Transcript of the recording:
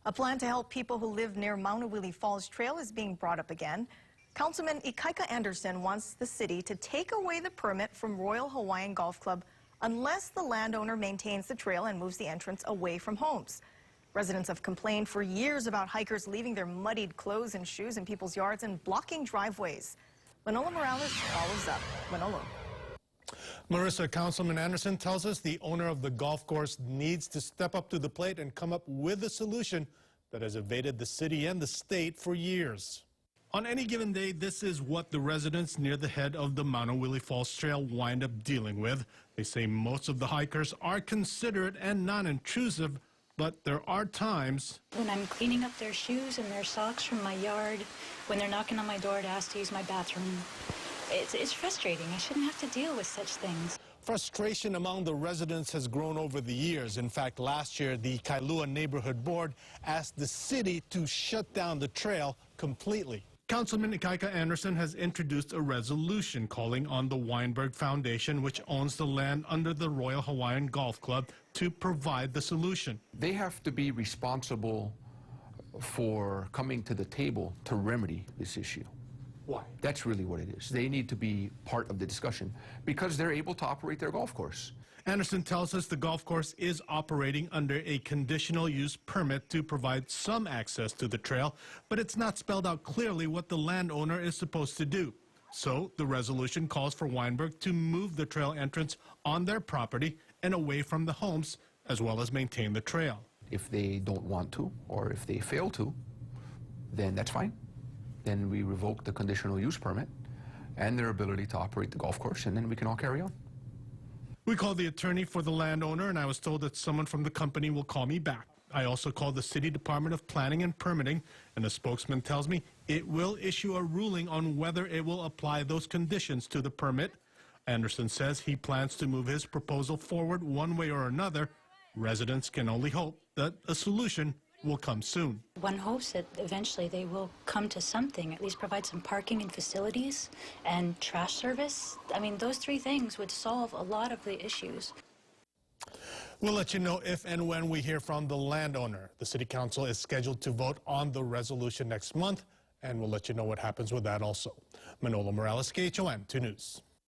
A plan to help people who live near Maunawili Falls Trail is being brought up again. Councilman Ikaika Anderson wants the city to take away the permit from Royal Hawaiian Golf Club unless the landowner maintains the trail and moves the entrance away from homes. Residents have complained for years about hikers leaving their muddied clothes and shoes in people's yards and blocking driveways. Manolo Morales follows up. Manolo. Marissa, Councilman Anderson tells us the owner of the golf course needs to step up to the plate and come up with a solution that has evaded the city and the state for years. On any given day, this is what the residents near the head of the Maunawili Falls Trail wind up dealing with. They say most of the hikers are considerate and non-intrusive, but there are times when I'm cleaning up their shoes and their socks from my yard, when they're knocking on my door to ask to use my bathroom. It's frustrating. I shouldn't have to deal with such things. Frustration among the residents has grown over the years. In fact, last year, the Kailua Neighborhood Board asked the city to shut down the trail completely. Councilman Ikaika Anderson has introduced a resolution calling on the Weinberg Foundation, which owns the land under the Royal Hawaiian Golf Club, to provide the solution. They have to be responsible for coming to the table to remedy this issue. Why? That's really what it is. They need to be part of the discussion because they're able to operate their golf course. Anderson tells us the golf course is operating under a conditional use permit to provide some access to the trail, but it's not spelled out clearly what the landowner is supposed to do. So the resolution calls for Weinberg to move the trail entrance on their property and away from the homes, as well as maintain the trail. If they don't want to, or if they fail to, then that's fine. Then we revoke the conditional use permit and their ability to operate the golf course, and then we can all carry on. We called the attorney for the landowner, and I was told that someone from the company will call me back. I also called the City Department of Planning and Permitting, and the spokesman tells me it will issue a ruling on whether it will apply those conditions to the permit. Anderson says he plans to move his proposal forward one way or another. Residents can only hope that a solution will come soon. One hopes that eventually they will come to something, at least provide some parking and facilities and trash service. I mean, those three things would solve a lot of the issues. We'll let you know if and when we hear from the landowner. The City Council is scheduled to vote on the resolution next month, and we'll let you know what happens with that also. Manolo Morales, KHON 2 News.